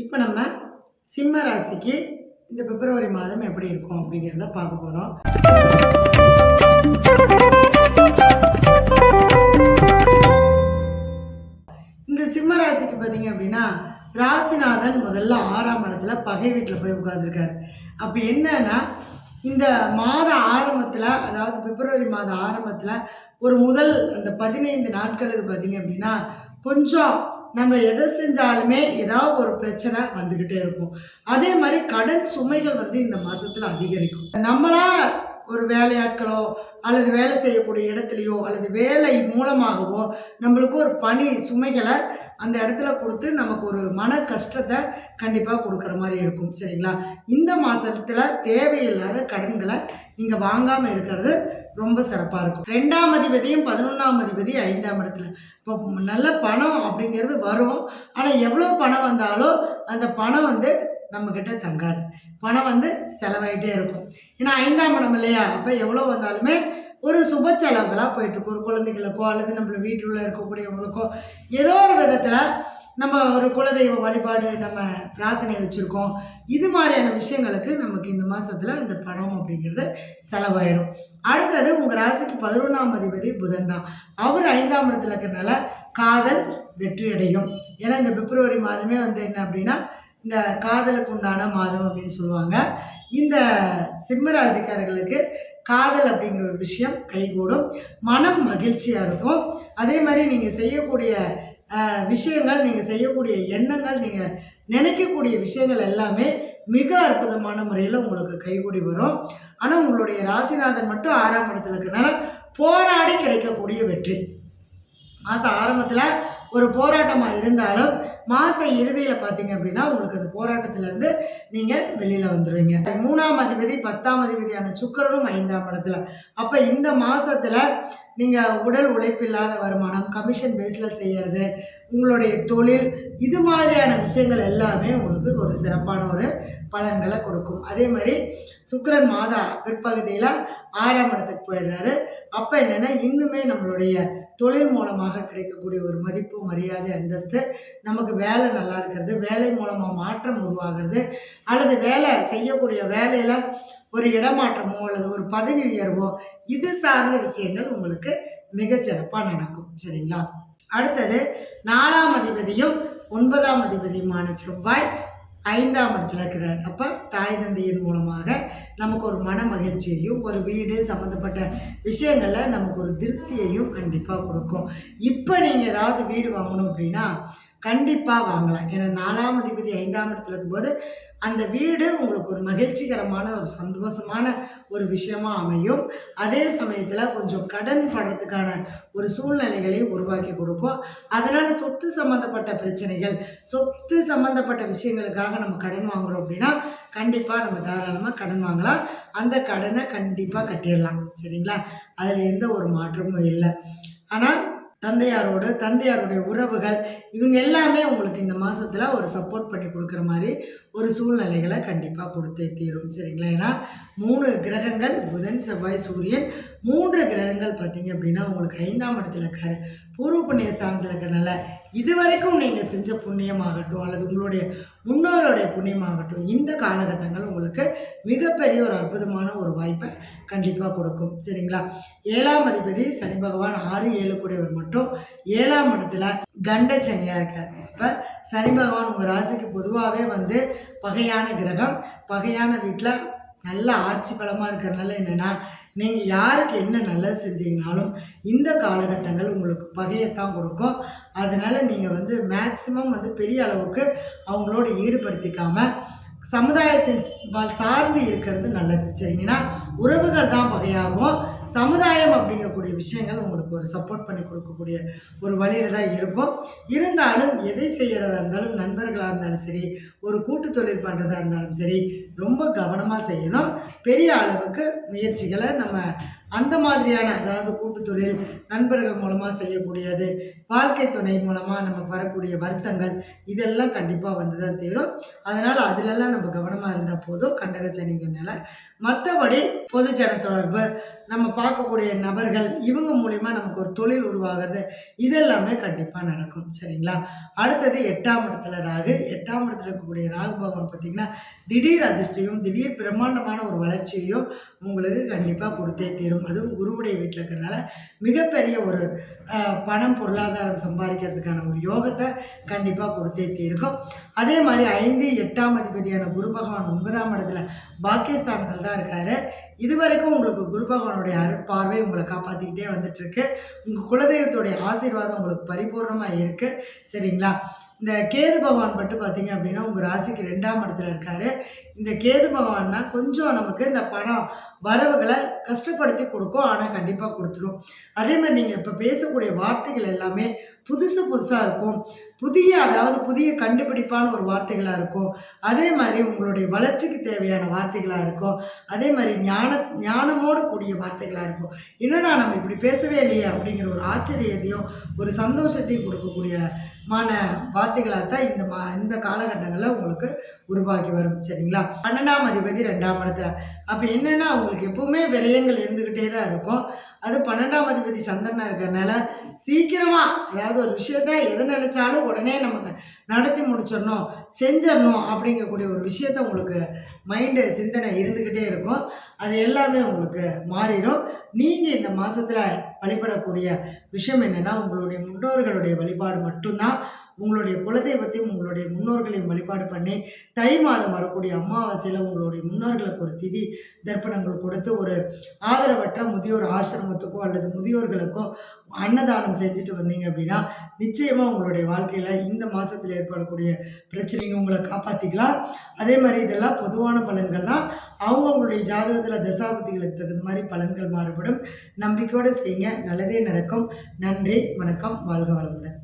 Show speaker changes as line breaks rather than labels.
இப்போ நம்ம சிம்ம ராசிக்கு இந்த பிப்ரவரி மாதம் எப்படி இருக்கும் அப்படிங்கிறத பார்க்க போகிறோம். இந்த சிம்ம ராசிக்கு பார்த்தீங்க அப்படின்னா ராசிநாதன் முதல்ல 6ஆம் இடத்துல பகை வீட்டில் போய் உட்கார்ந்துருக்காரு. அப்போ என்னன்னா இந்த மாத ஆரம்பத்தில், அதாவது பிப்ரவரி மாத ஆரம்பத்தில் ஒரு முதல் அந்த 15 நாட்களுக்கு பார்த்தீங்க அப்படின்னா கொஞ்சம் நம்ம எதை செஞ்சாலுமே ஏதாவது ஒரு பிரச்சனை வந்துக்கிட்டே இருக்கும். அதே மாதிரி கடன் சுமைகள் இந்த மாதத்தில் அதிகரிக்கும். நம்மளா ஒரு வேலையாட்களோ அல்லது வேலை செய்யக்கூடிய இடத்துலையோ அல்லது வேலை மூலமாகவோ நம்மளுக்கு ஒரு பணி சுமைகளை அந்த இடத்துல கொடுத்து நமக்கு ஒரு மன கஷ்டத்தை கண்டிப்பாக கொடுக்குற மாதிரி இருக்கும். சரிங்களா? இந்த மாதத்தில் தேவையில்லாத கடன்களை நீங்கள் வாங்காமல் இருக்கிறது ரொம்ப சிறப்பாக இருக்கும். 2ஆம் அதிபதியும் 11ஆம் அதிபதி 5ஆம் இடத்துல. இப்போ நல்ல பணம் அப்படிங்கிறது வரும். ஆனால் எவ்வளோ பணம் வந்தாலும் அந்த பணம் நம்மக்கிட்ட தங்காது. பணம் செலவாயிட்டே இருக்கும். ஏன்னா 5ஆம் இடம் இல்லையா? அப்போ எவ்வளோ வந்தாலுமே ஒரு சுப செலவுகளாக போயிட்டுருக்கும். ஒரு குழந்தைகளுக்கோ அல்லது நம்மள வீட்டில் இருக்கக்கூடியவங்களுக்கோ ஏதோ ஒரு விதத்தில் நம்ம ஒரு குலதெய்வ வழிபாடு நம்ம பிரார்த்தனை வச்சுருக்கோம். இது மாதிரியான விஷயங்களுக்கு நமக்கு இந்த மாதத்தில் இந்த பணம் அப்படிங்கிறது செலவாயிடும். அடுத்தது உங்கள் ராசிக்கு 11ஆம் அதிபதி புதன் தான். அவர் 5ஆம் இடத்துல இருக்கிறனால காதல் வெற்றி அடையும். ஏன்னா இந்த பிப்ரவரி மாதமே என்ன அப்படின்னா இந்த காதலுக்கு உண்டான மாதம் அப்படின்னு சொல்லுவாங்க. இந்த சிம்மராசிக்காரர்களுக்கு காதல் அப்படிங்கிற ஒரு விஷயம் கைகூடும். மனம் மகிழ்ச்சியாக இருக்கும். அதே மாதிரி நீங்கள் செய்யக்கூடிய விஷயங்கள், நீங்கள் செய்யக்கூடிய எண்ணங்கள், நீங்கள் நினைக்கக்கூடிய விஷயங்கள் எல்லாமே மிக அற்புதமான முறையில் உங்களுக்கு கைகூடி வரும். ஆனால் உங்களுடைய ராசிநாதன் மட்டும் 6ஆம் இடத்துல இருக்கிறனால போராடி கிடைக்கக்கூடிய வெற்றி. மாதம் ஆரம்பத்தில் ஒரு போராட்டமாக இருந்தாலும் மாத இறுதியில் பார்த்தீங்க அப்படின்னா உங்களுக்கு அந்த போராட்டத்திலேருந்து நீங்கள் வெளியில் வந்துடுவீங்க. 3ஆம் அதிபதி 10ஆம் அதிபதியான சுக்கிரனும் 5ஆம் இடத்துல. அப்போ இந்த மாதத்தில் நீங்கள் உடல் உழைப்பில்லாத வருமானம், கமிஷன் பேஸில் செய்கிறது, உங்களுடைய தொழில், இது மாதிரியான விஷயங்கள் எல்லாமே உங்களுக்கு ஒரு சிறப்பான ஒரு பலன்களை கொடுக்கும். அதே மாதிரி சுக்கிரன் மாத பிற்பகுதியில் 6ஆம் இடத்துக்கு போயிடுறாரு. அப்போ என்னென்னா இன்னுமே நம்மளுடைய தொழில் மூலமாக கிடைக்கக்கூடிய ஒரு மதிப்பு, மரியாதை, அந்தஸ்து, நமக்கு வேலை நல்லா இருக்கிறது, வேலை மூலமாக மாற்றம் உருவாகிறது, அல்லது வேலை செய்யக்கூடிய வேலையில் ஒரு இடமாற்றமோ அல்லது ஒரு பதவி உயர்வோ, இது சார்ந்த விஷயங்கள் உங்களுக்கு மிகச்சிறப்பாக நடக்கும். சரிங்களா? அடுத்தது 4ஆம் அதிபதியும் 9ஆம் அதிபதியுமான செவ்வாய் 5ஆம் இடத்துல இருக்கிறார். அப்போ தாய் தந்தையின் மூலமாக நமக்கு ஒரு மன மகிழ்ச்சியையும், ஒரு வீடு சம்மந்தப்பட்ட விஷயங்களில் நமக்கு ஒரு திருப்தியையும் கண்டிப்பாக கொடுக்கும். இப்போ நீங்கள் ஏதாவது வீடு வாங்கணும் அப்படின்னா கண்டிப்பாக வாங்கலாம். ஏன்னா 4ஆம் அதிபதி 5ஆம் இடத்துல இருக்கும்போது அந்த வீடு உங்களுக்கு ஒரு மகிழ்ச்சிகரமான ஒரு சந்தோஷமான ஒரு விஷயமா அமையும். அதே சமயத்தில் கொஞ்சம் கடன் படுறதுக்கான ஒரு சூழ்நிலைகளை உருவாக்கி கொடுக்கும். அதனால் சொத்து சம்மந்தப்பட்ட பிரச்சனைகள், சொத்து சம்மந்தப்பட்ட விஷயங்களுக்காக நம்ம கடன் வாங்குகிறோம் அப்படின்னா கண்டிப்பாக நம்ம தாராளமாக கடன் வாங்கலாம். அந்த கடனை கண்டிப்பாக கட்டிடலாம். சரிங்களா? அதில் எந்த ஒரு மாற்றமும் இல்லை. ஆனால் தந்தையாருடைய உறவுகள், இவங்க எல்லாமே உங்களுக்கு இந்த மாதத்தில் ஒரு சப்போர்ட் பண்ணி கொடுக்குற மாதிரி ஒரு சூழ்நிலைகளை கண்டிப்பாக கொடுத்தே தீரும். சரிங்களா? ஏன்னா 3 கிரகங்கள், புதன், செவ்வாய், சூரியன், 3 கிரகங்கள் பார்த்தீங்க அப்படின்னா உங்களுக்கு 5ஆம் இடத்துல இருக்காரு. பூர்வ புண்ணிய ஸ்தானத்தில் இருக்கிறனால இதுவரைக்கும் நீங்கள் செஞ்ச புண்ணியமாகட்டும் அல்லது உங்களுடைய முன்னோருடைய புண்ணியமாகட்டும், இந்த காலகட்டங்கள் உங்களுக்கு மிகப்பெரிய ஒரு அற்புதமான ஒரு வாய்ப்பை கண்டிப்பாக கொடுக்கும். சரிங்களா? 7ஆம் அதிபதி சனி பகவான் 6, 7 கூடியவர் மட்டும் 7ஆம் இடத்துல கண்டச்சனியாக இருக்கார். அப்போ சனி பகவான் உங்கள் ராசிக்கு பொதுவாகவே பகையான கிரகம். பகையான வீட்டில் நல்ல ஆட்சி பலமாக இருக்கிறதுனால என்னென்னா நீங்கள் யாருக்கு என்ன நல்லது செஞ்சீங்கனாலும் இந்த காலகட்டங்கள் உங்களுக்கு பகையத்தான் கொடுக்கும். அதனால் நீங்கள் மேக்சிமம் பெரிய அளவுக்கு அவங்களோட ஈடுபடுத்திக்காமல் சமுதாயத்தின் சார்ந்து இருக்கிறது நல்லது. சரிங்கன்னா உறவுகள் தான் பகையாகும். சமுதாயம் அப்படிங்கக்கூடிய விஷயங்கள் உங்களுக்கு ஒரு சப்போர்ட் பண்ணி கொடுக்கக்கூடிய ஒரு வழியில் தான் இருக்கும். இருந்தாலும் எதை செய்கிறதா இருந்தாலும், நண்பர்களாக இருந்தாலும் சரி, ஒரு கூட்டு தொழில் பண்ணுறதா இருந்தாலும் சரி, ரொம்ப கவனமாக செய்யணும். பெரிய அளவுக்கு முயற்சிகளை நம்ம அந்த மாதிரியான அதாவது கூட்டு தொழில், நண்பர்கள் மூலமாக செய்யக்கூடியது, வாழ்க்கை துணை மூலமாக நமக்கு வரக்கூடிய வருத்தங்கள் இதெல்லாம் கண்டிப்பாக வந்து தான் தீரும். அதனால் அதிலெல்லாம் நம்ம கவனமாக இருந்தால் போதும் கண்டக சனிங்கனால. மற்றபடி பொதுஜன தொடர்பு, நம்ம பார்க்கக்கூடிய நபர்கள் இவங்க மூலிமா நமக்கு ஒரு தொழில் உருவாகிறது இதெல்லாமே கண்டிப்பாக நடக்கும். சரிங்களா? அடுத்தது 8ஆம் இடத்துல ராகு. 8ஆம் இடத்துல இருக்கக்கூடிய ராகு பகவான் பார்த்திங்கன்னா திடீர் அதிர்ஷ்டியும் திடீர் பிரம்மாண்டமான ஒரு வளர்ச்சியையும் உங்களுக்கு கண்டிப்பாக கொடுத்தே தீரும். அதுவும் குருவுடைய வீட்டில் இருக்கிறதுனால மிகப்பெரிய ஒரு பணம் பொருளாதாரம் சம்பாதிக்கிறதுக்கான ஒரு யோகத்தை கண்டிப்பாக கொடுத்தே தீர்க்கும். அதே மாதிரி 5, 8ஆம் அதிபதியான குரு பகவான் 9ஆம் இடத்துல பாக்கியஸ்தானத்தில் தான் இருக்கார். இதுவரைக்கும் உங்களுக்கு குரு பகவானுடைய அருட்பார்வை உங்களை காப்பாற்றிக்கிட்டே வந்துட்டுருக்கு. உங்கள் குலதெய்வத்துடைய ஆசீர்வாதம் உங்களுக்கு பரிபூர்ணமாக இருக்குது. சரிங்களா? இந்த கேது பகவான் மட்டும் பார்த்தீங்க அப்படின்னா உங்கள் ராசிக்கு 2ஆம் இடத்துல இருக்கார். இந்த கேது பகவான்னா கொஞ்சம் நமக்கு இந்த பணம் வரவுகளை கஷ்டப்படுத்தி கொடுக்கும், ஆனால் கண்டிப்பாக கொடுத்துரும். அதே மாதிரி நீங்கள் இப்போ பேசக்கூடிய வார்த்தைகள் எல்லாமே புதுசாக இருக்கும். அதாவது புதிய கண்டுபிடிப்பான ஒரு வார்த்தைகளாக இருக்கும். அதே மாதிரி உங்களுடைய வளர்ச்சிக்கு தேவையான வார்த்தைகளாக இருக்கும். அதே மாதிரி ஞானமோடு கூடிய வார்த்தைகளாக இருக்கும். என்னடா நம்ம இப்படி பேசவே இல்லையே அப்படிங்கிற ஒரு ஆச்சரியத்தையும் ஒரு சந்தோஷத்தையும் கொடுக்கக்கூடிய வார்த்தைகளாக தான் இந்த காலகட்டங்களில் உங்களுக்கு உருவாக்கி வரும். சரிங்களா? 12ஆம் அதிபதி 2ஆம் இடத்துல. அப்போ என்னென்னா உங்களுக்கு எப்பவுமே விரயங்கள் இருந்துக்கிட்டே தான் இருக்கும். அது 12ஆம் அதிபதி சந்திரனாக இருக்கிறதுனால சீக்கிரமாக அதாவது ஒரு விஷயத்த எதை நினச்சாலும் உடனே நமக்கு நடத்தி முடிச்சிடணும், செஞ்சிடணும் அப்படிங்கக்கூடிய ஒரு விஷயத்த உங்களுக்கு மைண்டு சிந்தனை இருந்துக்கிட்டே இருக்கும். அது எல்லாமே உங்களுக்கு மாறிடும். நீங்கள் இந்த மாதத்தில் வழிபடக்கூடிய விஷயம் என்னென்னா உங்களுடைய முன்னோர்களுடைய வழிபாடு மட்டும்தான். உங்களுடைய குலதெய்வத்தையும் உங்களுடைய முன்னோர்களையும் வழிபாடு பண்ணி தை மாதம் வரக்கூடிய அமாவாசையில் உங்களுடைய முன்னோர்களுக்கு ஒரு திதி தர்ப்பணங்கள் கொடுத்து ஒரு ஆதரவற்ற முதியோர் ஆசிரமத்துக்கோ அல்லது முதியோர்களுக்கோ அன்னதானம் செஞ்சுட்டு வந்தீங்க அப்படின்னா நிச்சயமாக உங்களுடைய வாழ்க்கையில் இந்த மாதத்தில் ஏற்படக்கூடிய பிரச்சனைங்க உங்களை காப்பாற்றிக்கலாம். அதே மாதிரி இதெல்லாம் பொதுவான பலன்கள் தான். அவங்களுடைய ஜாதகத்தில் தசாபதிகளுக்கு தகுந்த மாதிரி பலன்கள் மாறுபடும். நம்பிக்கையோடு செய்யுங்க, நல்லதே நடக்கும். நன்றி, வணக்கம், வாழ்க வளமுடன்.